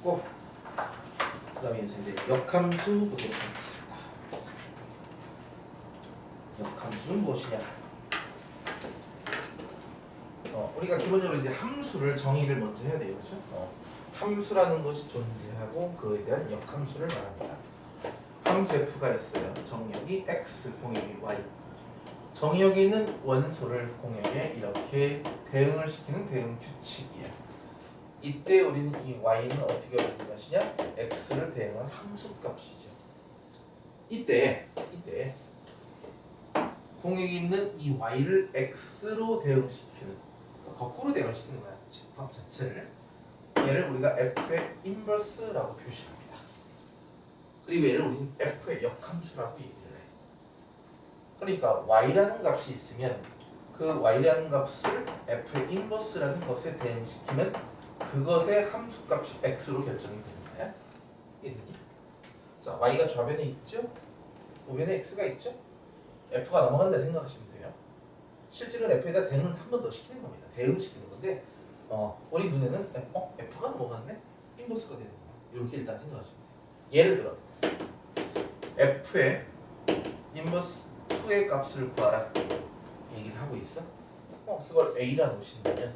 있었고, 그 다음에 이제 역함수 보도록 하겠습니다. 역함수는 무엇이냐? 우리가 기본적으로 이제 함수를 정의를 먼저 해야 돼요, 그렇죠? 함수라는 것이 존재하고 그에 대한 역함수를 말합니다. 함수 f가 있어요. 정역이 x, 공역이 y. 정역에 있는 원소를 공역에 이렇게 대응을 시키는 대응 규칙이에요. 이때 우리는 이 y는 어떻게 얻는 것이냐? x를 대응한 함수값이죠. 이때 공역에 있는 이 y를 x로 대응시키는, 거꾸로 대응시키는 거야. 집합 자체를. 얘를 우리가 f의 인버스라고 표시합니다. 그리고 얘를 우리는 f의 역함수라고 얘기를 해. 그러니까 y라는 값이 있으면 그 y라는 값을 f의 인버스라는 것에 대응시키면 그것의 함수값이 x로 결정이 되는 거야. 이해되니? 자, y가 좌변에 있죠? 우변에 x가 있죠? f가 넘어간다 생각하시면 돼요. 실제로는 f에다 대응을 한 번 더 시키는 겁니다. 대응시키는 건데 우리 눈에는 f가 넘어갔네? 인버스가 되는 거야. 이렇게 일단 생각하시면 돼요. 예를 들어 f의 인버스 2의 값을 구하라 얘기를 하고 있어. 그걸 a라 놓으신다면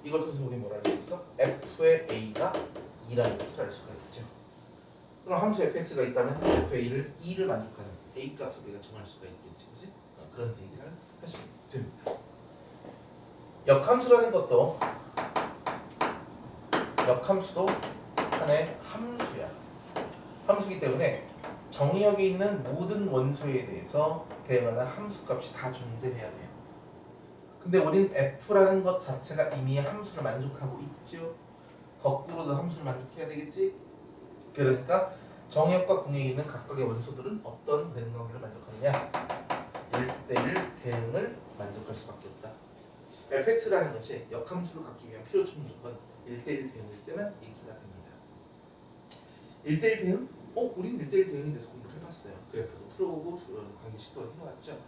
이걸 통해서 우리 뭐라 할 수 있어? f의 a가 2라는 것을 알 수가 있죠. 그럼 함수 fx가 있다면 f의 a를 2를 만족하는 a 값을 우리가 정할 수가 있겠지, 그렇지? 그런 얘기를 하시면 됩니다. 역함수라는 것도 역함수도 하나의 함수야. 함수이기 때문에 정역에 있는 모든 원소에 대해서 대응하는 함수값이 다 존재해야 돼요. 근데 우린 f라는 것 자체가 이미 함수를 만족하고 있죠. 거꾸로도 함수를 만족해야 되겠지. 그러니까 정역과 공역에 있는 각각의 원소들은 어떤 대응관계를 만족하느냐? 1대1 대응을 만족할 수밖에 없다. fx라는 것이 역함수를 갖기 위한 필요 조건 1대1 대응일 때만 얘기가 됩니다. 1대1 대응? 우린 1대1 대응에 대해서 공부를 해봤어요. 그래프도 풀어보고 관계식도 해왔죠.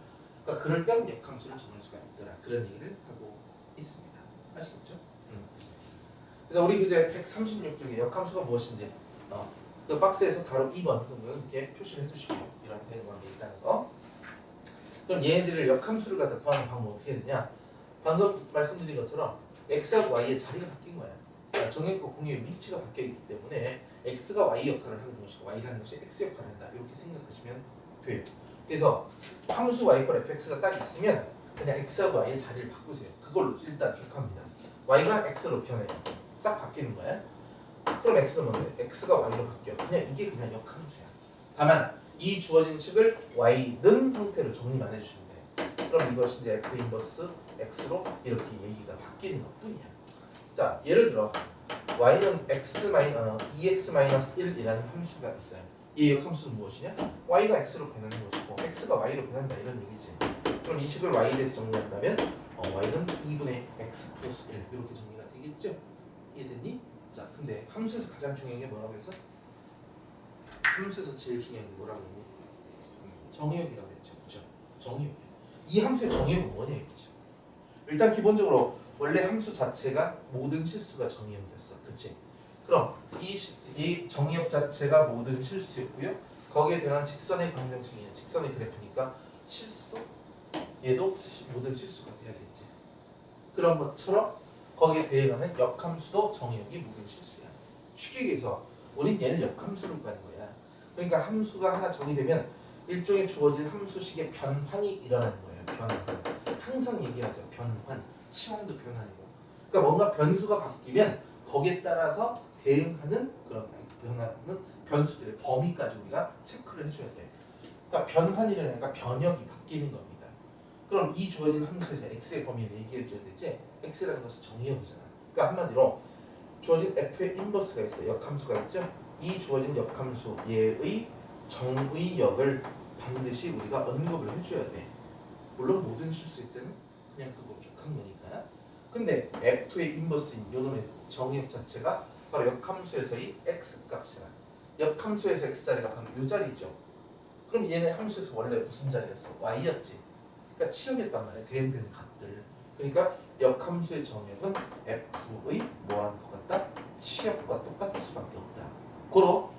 그러니까 그럴 때는 역함수를 정할 수가 있더라. 그런 얘기를 하고 있습니다. 아시겠죠? 그래서 우리 교재 136쪽에 역함수가 무엇인지 그 박스에서 가로 2번 이렇게 표시를 해주시고요. 이런 대응관계 있다는 거. 그럼 얘네들을 역함수를 갖다 구하는 방법 어떻게 되냐? 방금 말씀드린 것처럼 x하고 y의 자리가 바뀐 거야. 그러니까 정역과 공역의 위치가 바뀌어 있기 때문에 x가 y 역할을 하는 것이고 y라는 것이 x 역할을 한다. 이렇게 생각하시면 돼요. 그래서 함수 y 걸 fx가 딱 있으면 그냥 x하고 y의 자리를 바꾸세요. 그걸로 일단 족합니다. y가 x로 변해요. 싹 바뀌는 거야. 그럼 x는 뭔데? x가 y로 바뀌어. 이게 그냥 역함수야. 다만 이 주어진 식을 y는 형태로 정리만 해주시면 돼. 그럼 이것이 이제 f 인버스 x로 이렇게 얘기가 바뀌는 것뿐이야. 자, 예를 들어 y는 EX-1이라는 함수가 있어요. 이 역함수는 무엇이냐? y가 x로 변하는 것이고 x가 y로 변한다 이런 얘기지. 그럼 이 식을 y에 대해서 정리한다면 y는 2분의 x 플러스 1 이렇게 정리가 되겠죠? 이해됐니? 자, 근데 함수에서 가장 중요한 게 뭐라고 해서? 함수에서 제일 중요한 게 뭐라고 했니? 정의역이라고 했죠. 그렇죠? 정의역. 이 함수의 정의역은 뭐냐 이거죠. 일단 기본적으로 원래 함수 자체가 모든 실수가 정의역이었어. 그치? 그럼 이 정의역 자체가 모든 실수였고요. 거기에 대한 직선의 방정식이냐 직선의 그래프니까 실수도 얘도 모든 실수가 돼야겠지. 그런 것처럼 거기에 대응하는 역함수도 정의역이 모든 실수야. 쉽게 얘기해서 우린 얘를 역함수로 구하는 거야. 그러니까 함수가 하나 정의되면 일종의 주어진 함수식의 변환이 일어나는 거예요. 변환. 항상 얘기하죠. 변환. 치환도 변환이고. 그러니까 뭔가 변수가 바뀌면 거기에 따라서 대응하는 그런 변화는 변수들의 범위까지 우리가 체크를 해줘야 돼. 그러니까 변환이라니까 변역이 바뀌는 겁니다. 그럼 이 주어진 함수에서 x의 범위를 얘기해줘야 되지. x라는 것은 정의역이잖아. 그러니까 한마디로 주어진 f의 인버스가 있어요. 역함수가 있죠. 이 주어진 역함수 얘의 정의역을 반드시 우리가 언급을 해줘야 돼. 물론 모든 실수일 때는 그냥 그거 족한 거니까. 근데 f의 인버스인 요놈의 정의역 자체가 바로 역함수에서의 x값이야. 역함수에서 x자리가 바로 요 자리죠. 그럼 얘네 함수에서 원래 무슨 자리였어? y였지. 그러니까 치역이었단 말이야. 대응되는 값들. 그러니까 역함수의 정역은 f의 뭐하는 것 같다? 치역과 똑같을 수밖에 없다. 고로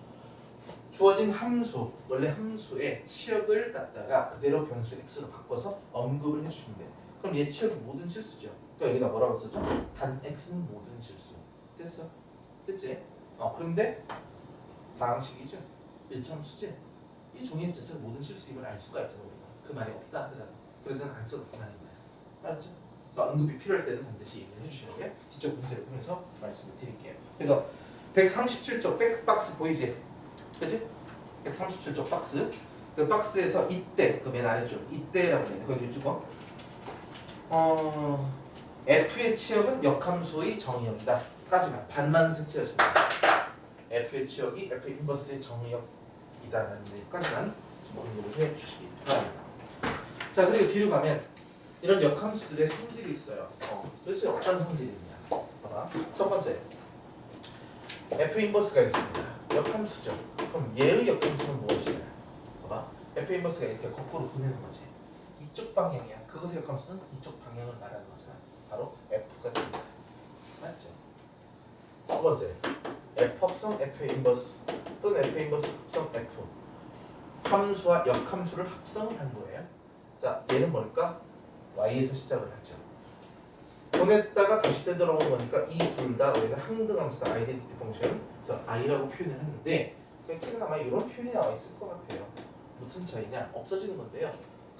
주어진 함수, 원래 함수의 치역을 갖다가 그대로 변수 x로 바꿔서 언급을 해주시면 돼. 그럼 얘 치역이 모든 실수죠. 그러니까 여기다 뭐라고 쓰죠? 단 x는 모든 실수. 됐어? 됐지? 그런데 방식이죠. 일참수지. 이 종이의 자체가 모든 실수임을 알 수가 있잖아 우리가. 그 말이 없다 하더라도. 그래도 안 써도 된다는 거야. 알았죠? 그래서 언급이 필요할 때는 반드시 얘기를 해주시는 게 직접 문제를 통해서 말씀을 드릴게요. 그래서 137쪽 백박스 보이지? 그치? 137쪽 박스. 그 박스에서 이때, 그 맨 아래쪽 이때라고 되네. 거기 주고 F의 치역은 역함수의 정의역이다. 까지만 반만 색칠하시면 됩니다. F의 치역이 F 인버스의 정의역이다라는 데까지만 언급을 해주시기 바랍니다. 자, 그리고 뒤로 가면 이런 역함수들의 성질이 있어요. 도대체 어떤 성질이 있냐? 봐봐. 첫 번째, F 인버스가 있습니다. 역함수죠. 그럼 얘의 역함수는 무엇이냐? 봐봐. F 인버스가 이렇게 거꾸로 보내는 거지. 이쪽 방향이야. 그것의 역함수는 이쪽 방향을 말하는 거잖아. 바로 F가 됩니다. 맞죠? 두 번째, F 합성 F 인버스 또는 F 인버스 합성 F. 함수와 역함수를 합성을 한 거예요. 자, 얘는 뭘까? y에서 시작을 하죠. 보냈다가 다시 되돌아온 거니까 이 둘 다 우리는 항등함수다. 아이덴티티 펑션. 그래서 i라고 표현을 했는데 그 책은 아마 이런 표현이 나와 있을 것 같아요. 무슨 차이냐? 없어지는 건데요.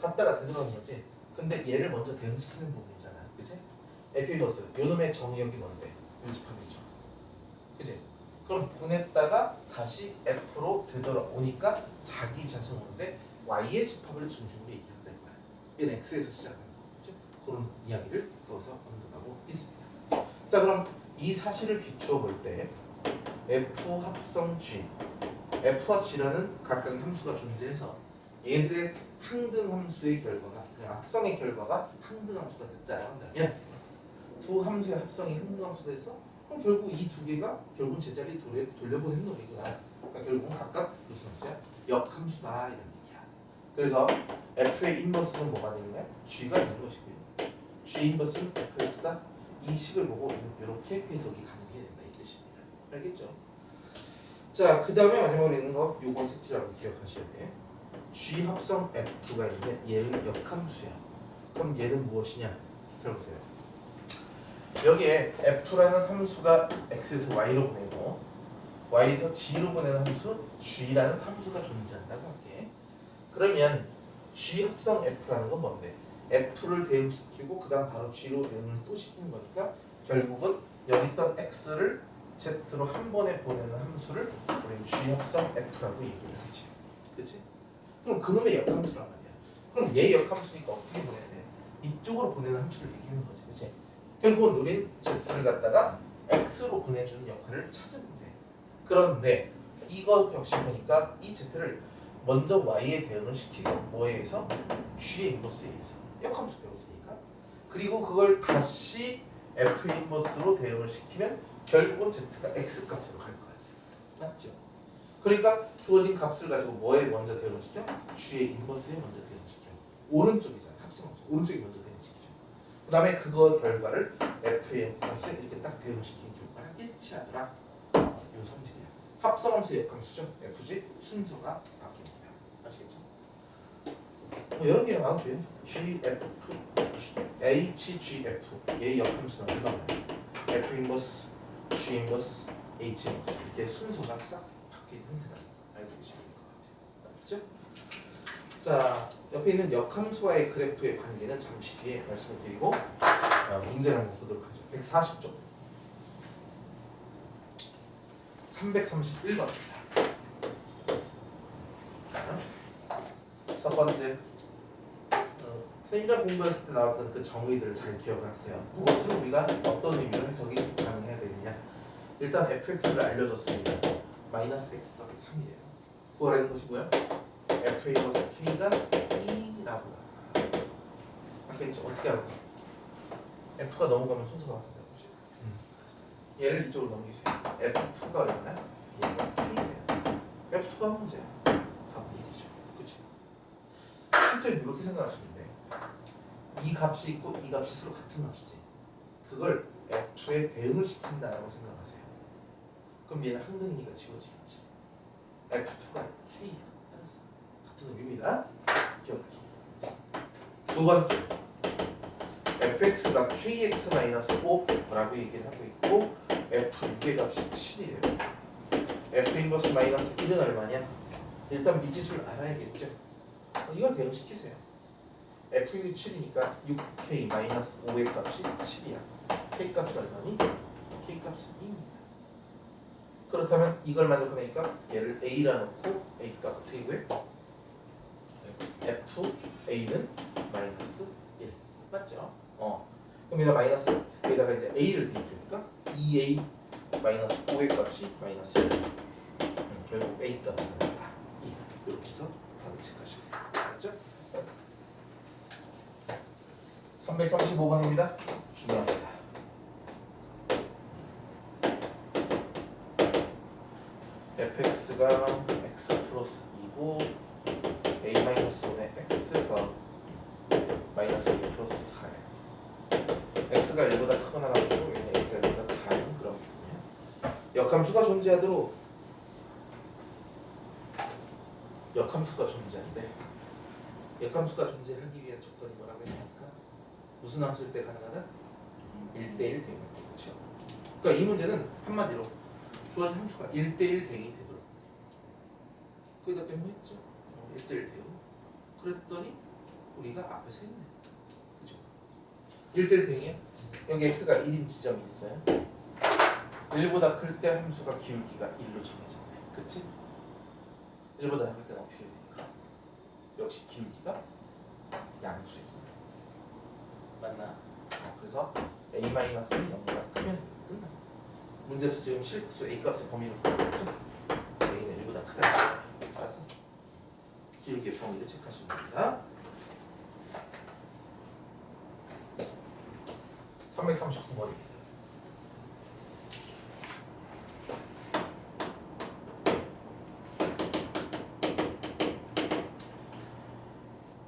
갔다가 되돌아오는 거지. 근데 얘를 먼저 대응시키는 부분이잖아. 그치? 에피버스. 요놈의 정의역이 뭔데? 요집합이죠. 그치? 그럼 보냈다가 다시 F로 되돌아오니까 자기 자성어인데 Y의 집합을 중심으로 얘기한다 이거야. 얘는 X에서 시작하는 거죠. 그런 이야기를 거기서 언급하고 있습니다. 자, 그럼 이 사실을 비추어 볼 때 F 합성 G, F와 G라는 각각의 함수가 존재해서 얘들의 항등함수의 결과가, 합성의 결과가 항등함수가 됐다라고 한다면 두 함수의 합성이 항등함수가 돼서 그럼 결국 이 두 개가 결국 제자리에 돌려보내는 놈이구나. 그러니까 결국은 각각 무슨 함수야? 역함수다 이런 얘기야. 그래서 F의 인버스는 뭐가 되는 거야? G가 있는 것이고요. G 인버스는 Fx다. 이 식을 보고 이렇게 해석이 가능해야 된다 이 뜻입니다. 알겠죠? 자, 그 다음에 마지막으로 있는 거 요건 색칠하고 기억하셔야 돼. G 합성 F가 있는데 얘는 역함수야. 그럼 얘는 무엇이냐? 잘 보세요. 여기에 F라는 함수가 X에서 Y로 보내고 Y에서 G로 보내는 함수 G라는 함수가 존재한다고 할게. 그러면 G 합성 F라는 건 뭔데? F를 대응시키고 그 다음 바로 G로 대응을 또 시키는 거니까 결국은 여기 있던 X를 Z로 한 번에 보내는 함수를 우리는 G 합성 F라고 얘기를 하지. 그치? 그럼 그놈의 역함수란 말이야. 그럼 얘 역함수니까 어떻게 보내야 돼? 이쪽으로 보내는 함수를 얘기하는 거지. 그치? 결국은 우린 Z를 갖다가 X로 보내주는 역할을 찾으면 돼. 그런데 이거 역시 보니까 이 Z를 먼저 Y에 대응을 시키고 뭐에 의해서? G의 인버스에 의해서. 역함수 배웠으니까. 그리고 그걸 다시 F 인버스로 대응을 시키면 결국은 Z가 X 값으로 갈 거야. 맞죠? 그러니까 주어진 값을 가지고 뭐에 먼저 대응을 시켜? G의 인버스에 먼저 대응을 시켜. 오른쪽이잖아. 합성함수. 오른쪽이 먼저 대응시키죠. 그 다음에 그거 결과를 F의 값에 이렇게 딱 대응시키는 결과랑 일치하더라. 이 성질이야. 합성함수의 역함수죠. FG 순서가 바뀝니다. 아시겠죠? 뭐 여러 개가 나와도 돼요. GF, HGF 얘의 역함수는 얼마나 F 인버스, G 인버스, H 인버스 이렇게 순서가 싹 바뀌는 형태다. 알고 계시면 될 것 같아요. 맞죠? 자, 옆에 있는 역함수와의 그래프의 관계는 잠시 뒤에 말씀을 드리고 문제를 한번 보도록 하죠. 140쪽 331번입니다. 첫 번째 선생님이랑 공부했을 때 나왔던 그 정의들을 잘 기억하세요. 무엇을 우리가 어떤 의미로 해석이 가능해야 되느냐. 일단 fx를 알려줬습니다. 마이너스 x 더하기 3이래요. 구하라는 것이 뭐야? f의 인버스 k가 2라고 아까 있죠? 어떻게 할까? f가 넘어가면 순서가 바뀐다고 보죠. 얘를 이쪽으로 넘기세요. f2가 얼마나? 얘가 k래요. f2가 한 문제야. 답은 1이죠. 그치? 실제로 이렇게 생각하시면 돼. 이 값이 있고 이 값이 서로 같은 값이지. 그걸 F에 대응을 시킨다라고 생각하세요. 그럼 얘는 항등이니까 지워지겠지. F2가 K야. 알았어. 같은 의미입니다. 기억하시고. 두 번째, fx가 kx-5라고 얘기를 하고 있고 f6의 값이 7이에요. f 인버스 마이너스 1은 얼마냐? 일단 미지수를 알아야겠죠. 이걸 대응시키세요. f6이 7이니까 6k-5의 값이 7이야. k 값은 얼마니? k 값은 2입니다. 그렇다면 이걸 만족하니까 얘를 a라 놓고 a 값 어떻게 구해? f a는 마이너스 1 맞죠? 그럼 여기다 마이너스 여기다가 이제 a를 대입하니까 2a 마이너스 5의 값이 마이너스 1 결국 a 값은 얼마다? 2 이렇게 해서 답을 체크하시면 돼요. 맞죠? 335번입니다. 중요합니다. fx가 x 플러스 2고 a-5의 x가 마이너스 2 플러스 4예요. x가 1보다 크거나 같고 얘는 x가 1보다 작은 그런 부분이에요. 역함수가 존재하도록 역함수가 존재한데 역함수가 존재하기 위한 조건이 뭐라고 했습니까? 무슨 함수일 때 가능하다? 1대1 대응이 그렇죠. 그러니까 이 문제는 한마디로 주어진 함수가 1대1 대응이 되도록 거기다 메모했죠. 1대1 대응. 그랬더니 우리가 앞에서 했네. 그죠? 1대1 대응이야. 여기 x가 1인 지점이 있어요. 1보다 클 때 함수가 기울기가 1로 정해졌네. 그치? 1보다 작을 때는 어떻게 되니까? 역시 기울기가 양수이기 맞나? 그래서 a-는 0보다 크면 끝나. 문제에서 지금 실수 a 값의 범위를 보여줬죠? a는 1보다 크다. 알았어? 기울기의 범위를 체크하시면 됩니다. 339번입니다.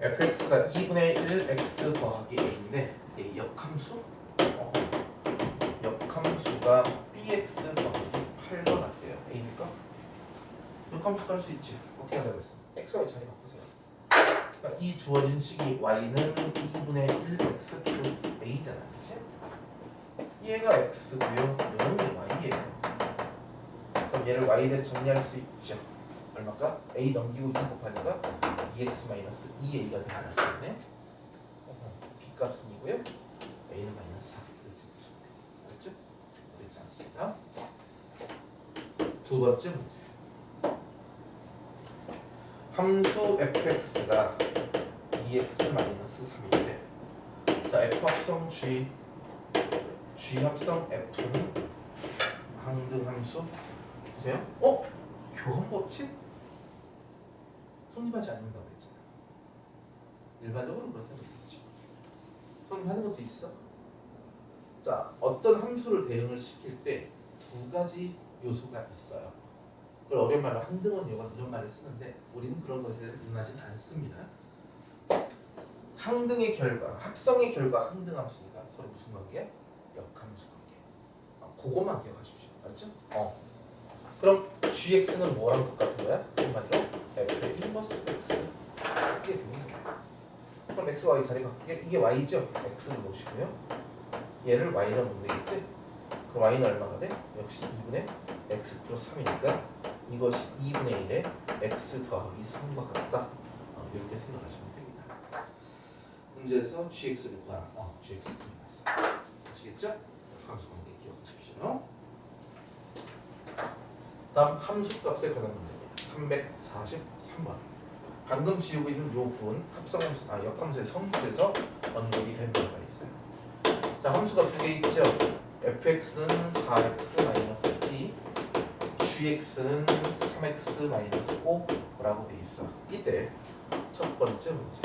fx가 2분의 1 x 더하기 a인데 이 역함수? 역함수가 bx 더하기 8과 같대요. a니까 역함수 깔 수 있지. 어떻게 하라고 했어? xy 자리 바꾸세요. 그러니까 이 주어진 식이 y는 2분의 1x 플러스 a잖아. 그치? 얘가 x고요. 얘는 y예요. 그럼 얘를 y에 대해서 정리할 수 있죠. 얼마까? a 넘기고 2 곱하니까 2x-2a가 나올 수 있네. b 값은 2고요. a는 마이너스 4. 이렇게 보시면 돼요. 알았죠? 어렵지 않습니다. 두 번째 문제. 함수 fx가 2x-3인데 자, f 합성 g 합성 f는 항등함수 보세요. 교환법칙? 성립하지 않는다고 했잖아. 일반적으로 그렇다고 했지. 성립하는 것도 있어. 자, 어떤 함수를 대응을 시킬 때 두 가지 요소가 있어요. 그걸 어려운 말로 항등원 요건 이런 말을 쓰는데 우리는 그런 것에 대해서 논하진 않습니다. 항등의 결과, 합성의 결과 항등함수니까 서로 무슨 관계? 역함수 관계. 그것만 기억하십시오. 알았죠? 그럼 gx는 뭐랑 똑같은 거야? 한마디로 f의 인버스 x 이게 되는 거야. 그럼 x, y 자리 바꾸게 이게 y죠? x를 놓으시고요. 얘를 y로 놓으면 되겠지? 그럼 y는 얼마가 돼? 역시 2분의 x 플러스 3이니까 이것이 2분의 1에 x 더하기 3과 같다. 이렇게 생각하시면 됩니다. 문제에서 gx를 구하라. gx 구해놨어. 아시겠죠? 함수 관계 기억하십시오. 다음 함수값에 관한 문제입니다. 343번. 방금 지우고 있는 요 부분 합성함수, 역함수의 성질에서 언급이 된 바가 있어요. 자, 함수가 두 개 있죠. fx는 4x-2, gx는 3x-5라고 돼 있어. 이때 첫 번째 문제.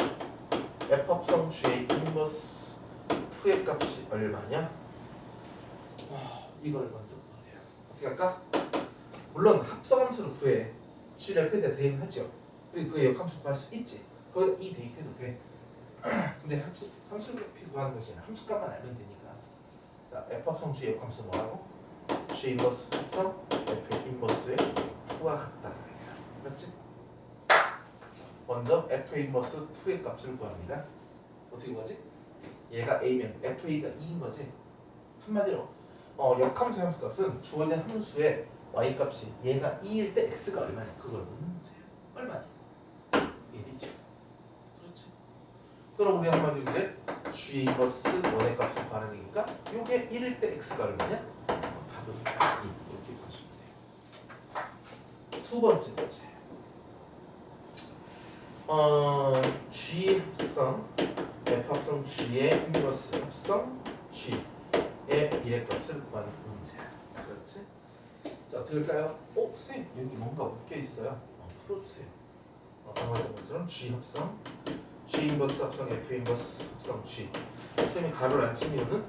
f 합성 g의 인버스 2의 값이 얼마냐? 이걸 먼저 구해요. 어떻게 할까? 물론 합성함수를 구해. g를 f에 대해 대응하죠. 그리고 그의 역함수 구할 수 있지. 그거 이 대입해도 돼. 근데 함수를 구하는 것이 아니라 함수값만 알면 되니까. 자, f 합성 g의 역함수 뭐라고? G 인버스 합성 F 인버스의 2와 같다. 맞지? 먼저 F 인버스 2의 값을 구합니다. 어떻게 구하지? 얘가 A면 FA가 2인 거지. 한마디로 역함수 함수 값은 주어진 함수의 y 값이 얘가 2일 때 x가 얼마냐 그걸 묻는 문제야. 얼마냐? 1이죠. 그렇지. 그럼 우리 한마디로 이제 G 인버스 1의 값을 구하는 얘기니까 요게 1일 때 x가 얼마냐? 답은 2 이렇게 구하시면 돼요. 두 번째 문제. G 합성 F 합성 G의 인버스 합성 G의 미래값을 구하는 문제야. 그렇지? 자, 어떻게 할까요? 쌤 여기 뭔가 묶여 있어요. 풀어주세요. 방금 했던 것처럼 G 합성 G 인버스 합성 F 인버스 합성 G. 쌤이 가로를 안 친 이유는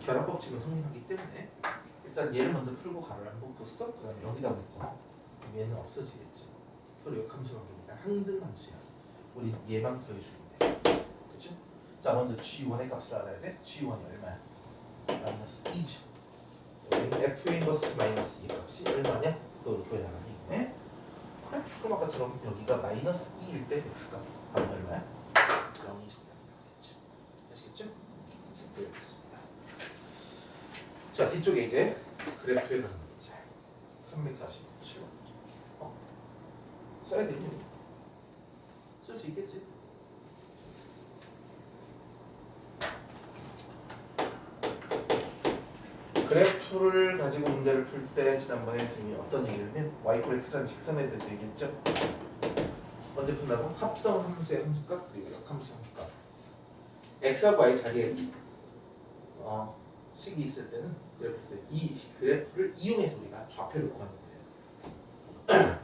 결합 법칙은 성립하기 때문에 일단 얘를 먼저 풀고 가로를 안 묶었어. 그다음에 여기다 묶고 그럼 얘는 없어지겠지. 서로 역함수 관계니까 항등 함수야. 우리 얘만 더해주면 돼. 그치? 자, 먼저 G1의 값을 알아야 돼. G1이 얼마야? 마이너스 2죠. 여기는 F 인버스 마이너스 2 값이 얼마냐? 그걸 구해나가는 얘기네. 그래? 그럼 아까처럼 여기가 마이너스 2일 때 X값 하면 얼마야? 0이 정답이겠죠. 아시겠죠? 생각해보겠습니다. 자, 뒤쪽에 이제 그래프에 가는 문제 347번 써야 되니? 쓸 수 있겠지? 그래프를 가지고 문제를 풀 때 지난번에 선생님이 어떤 얘기를 하면 y = x라는 직선에 대해서 얘기했죠. 언제 푼다고? 합성 함수의 함수값 그리고 역함수 함수값. x하고 y 자리에 식이 있을 때는 이 그래프를 이용해서 우리가 좌표를 구하는 거예요.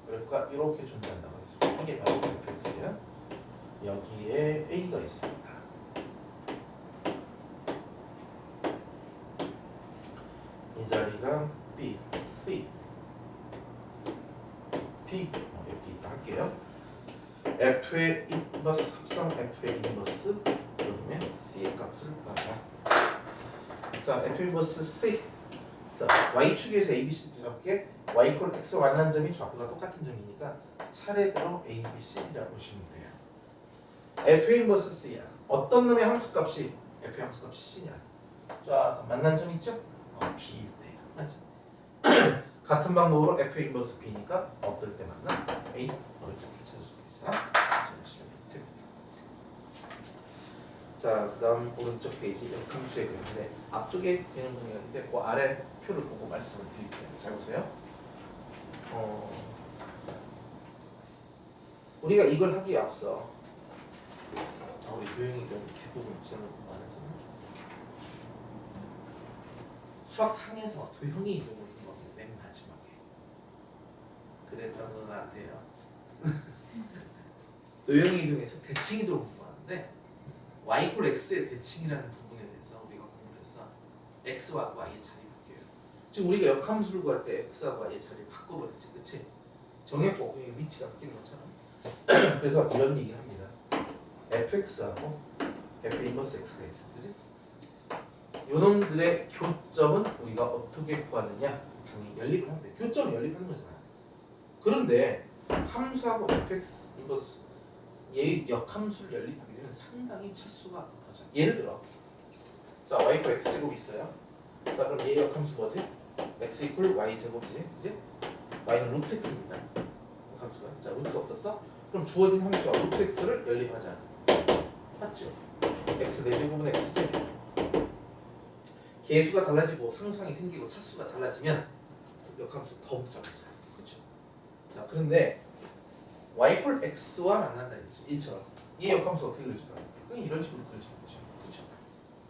그래프가 이렇게 존재한다고 하겠습니다. 이게 바로 그래프 x야. 여기에 a가 있습니다. 이 자리가 B, C, D 이렇게 있다 할게요. F의 인버스 합성 F의 인버스 그다음에 C의 값을 구하자. 자, F 인버스 C. 자, Y축에서 A, B, C 잡게 Y = X 만난 점이 좌표가 똑같은 점이니까 차례대로 A, B, C라고 보시면 돼요. F 인버스 C야. 어떤 놈의 함수값이 F 함수값이 C냐? 자, 만난 점 있죠? B일 때 맞죠? 같은 방법으로 F 인버스 B니까 어떨 때 만나? A 이렇게 찾을 수 있어. 자, 그다음 오른쪽 페이지 역함수의 그래프인데 앞쪽에 개념 정리가 있는데 그 아래 표를 보고 말씀을 드릴게요. 잘 보세요. 우리가 이걸 하기에 앞서 우리 교양이 대부분 지난번 공부 안 해서는 수학 상에서 도형의 이동을 공부하는 맨 마지막에 그랬던 건 나한테요. 도형의 이동에서 대칭 이동을 공부하는데 y = x의 대칭이라는 부분에 대해서 우리가 공부를 해서 x와 y의 자리 바뀌어요. 지금 우리가 역함수를 구할 때 x와 y의 자리를 바꿔버렸지, 그치? 정했고 위치가 바뀌는 것처럼. 그래서 이런 얘기를 합니다. fx하고 f 인버스 x가 있어, 그치? 요놈들의 교점은 우리가 어떻게 구하느냐? 당연히 연립을 하는데 교점을 연립하는 거잖아. 그런데 함수하고 fx 인버스 얘 역함수를 연립하게 되면 상당히 차수가 높아져. 예를 들어 자, y = x제곱 있어요. 자, 그럼 얘 역함수 뭐지? x = y제곱이지, 그치? y는 루트 x입니다. 함수가. 자, 루트가 없었어? 그럼 주어진 함수와 루트 x를 연립하자. 맞죠? x 4제곱은 x지? 개수가 달라지고 상수항이 생기고 차수가 달라지면 역함수 더 복잡해져요. 그렇죠? 자, 그런데 y = x와 만난다 이거지. 이처럼 이 역함수 어떻게 그려질까? 그냥 이런 식으로 그려지는 거죠. 그렇죠?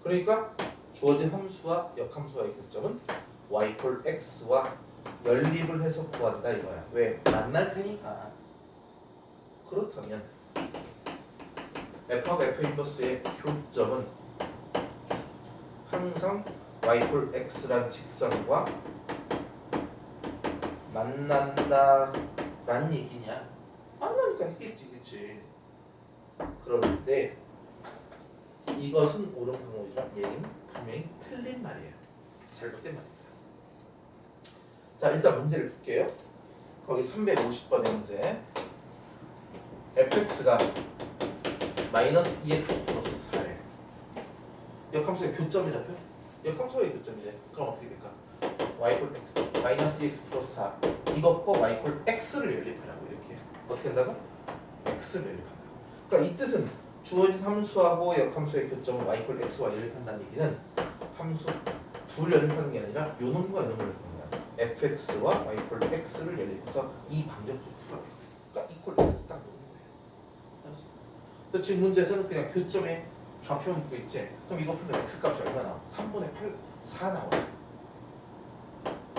그러니까 주어진 함수와 역함수와의 교점은 y = x와 연립을 해서 구한다 이거야. 왜? 만날 테니까. 그렇다면 f하고 f 인버스의 교점은 항상 y = x라는 직선과 만난다 라는 얘기냐? 만나니까 했겠지, 그치? 그런데 이것은 옳은 방법이지만 얘는 분명히 틀린 말이에요. 잘못된 말입니다. 자, 일단 문제를 볼게요. 거기 350번의 문제. fx가 마이너스 2x 플러스 4래. 역함수의 교점이 잡혀? 역함수의 교점이래. 그럼 어떻게 될까? y 이퀄 x 마이너스 2x 플러스 4 이것과 y 이퀄 x를 연립하라고 이렇게. 어떻게 한다고? x를 연립한다. 그러니까 이 뜻은 주어진 함수하고 역함수의 교점을 y 이퀄 x와 연립한다는 얘기는 함수 둘 연립하는 게 아니라 요 놈과 요 놈을 연립하는 거야. fx와 y 이퀄 x를 연립해서 이 방정식을 풀어야 돼. 그러니까 이퀄 x 딱 놓는 거예요. 알았어? 근데 지금 문제에서는 그냥 교점에 좌표만 묶고 있지. 그럼 이거 풀면 x 값이 얼마 나와? 3분의 8, 4 나와.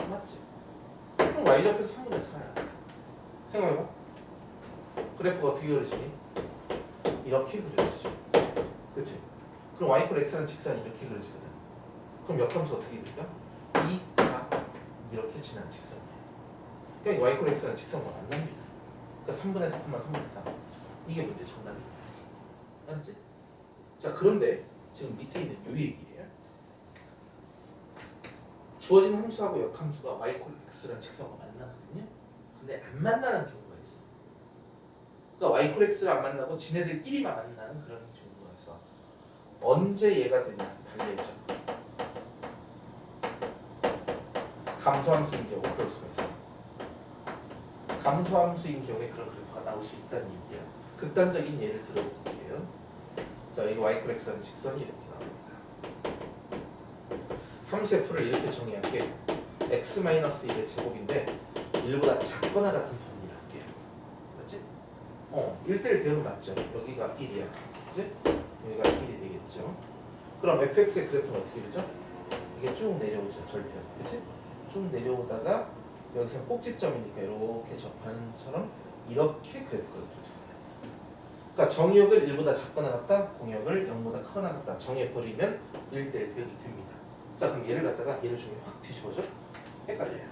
맞지? 그럼 y좌표에서 3분의 4야. 생각해봐. 그래프가 어떻게 그려지니? 이렇게 그려지지. 그치? 그럼 y 이퀄 x라는 직선이 이렇게 그려지거든. 그럼 역함수 어떻게 될까? 2, 4 이렇게 지나는 직선이야. 그러니까 y 이퀄 x라는 직선과 만납니다. 그러니까 3분의 4, 3분의 4 이게 문제 정답이야. 알았지? 자, 그런데 지금 밑에 있는 요 얘기예요. 주어진 함수하고 역함수가 y 이퀄 x라는 직선과 만나거든요. 근데 안 만나는 경우가 있어. 그러니까 y 이퀄 x를 안 만나고 지네들끼리만 만나는 그런 경우가 있어. 언제 얘가 되냐? 달려있죠. 감소함수인 경우 그럴 수가 있어. 감소함수인 경우에 그런 그래프가 나올 수 있다는 얘기야. 극단적인 예를 들어볼게요. 자, 이거 y 이퀄 x라는 직선이 이렇게 나옵니다. 함수의 풀을 이렇게 정의할게. x-1의 제곱인데 1보다 작거나 같은 범위를 할게요. 그렇지? 1대1 대응은 맞죠? 여기가 1이야. 그렇지? 여기가 1이 되겠죠. 그럼 fx의 그래프는 어떻게 되죠? 이게 쭉 내려오죠. 절편. 그렇지? 쭉 내려오다가 여기서 꼭지점이니까 이렇게 접하는 것처럼 이렇게 그래프가 그려져요. 그러니까 정의역을 1보다 작거나 같다, 공역을 0보다 크거나 같다 정해버리면 1대1 대응이 됩니다. 자, 그럼 얘를 갖다가 얘를 중에 확 뒤집어줘. 헷갈려요.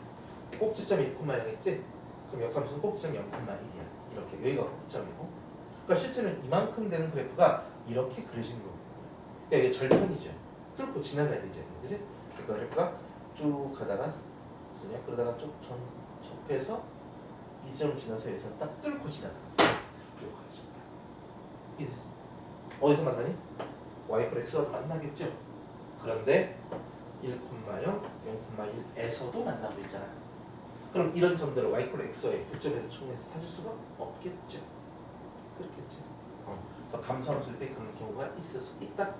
꼭지점이 1,0있지? 그럼 역함수는 꼭지점이 0,1이야. 이렇게 여기가 꼭지점이고. 그러니까 실제는 이만큼 되는 그래프가 이렇게 그려지는 겁니다. 그러니까 이게 절편이죠. 뚫고 지나가야 되죠. 그지? 그러니까 그래프가 쭉 가다가 그러다가 쭉 접해서 이 점을 지나서 여기서 딱 뚫고 지나가. 이렇게 가죠. 이게 됐어. 어디서 만나니? y 이퀄 x와 만나겠죠. 그런데 1,0, 0,1에서도 만나고 있잖아. 그럼 이런 점들을 y 이퀄 x와의 교점에서 총해서 찾을 수가 없겠죠. 그렇겠지. 그래서 감소함수일 때 그런 경우가 있을 수 있다.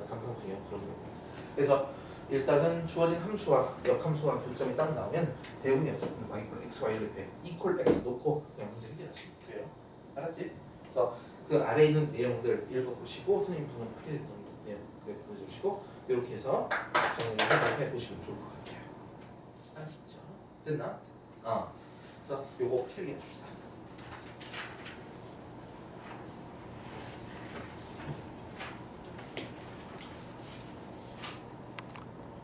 감소함수 경우 그런 경우가 있어. 그래서 일단은 주어진 함수와 역함수와 교점이 딱 나오면 대부분이 어쨌든 y 이퀄 x, y를 배 이퀄 x 놓고 그냥 문제 해결하시면 돼요. 알았지? 그래서 그 아래에 있는 내용들 읽어보시고 선생님 방금 풀이했던 내용 보여주시고 이렇게 해서 정리를 해보시면 좋을 것 같아요. 아시죠? 됐나? 그래서 요거 필기해 줍시다.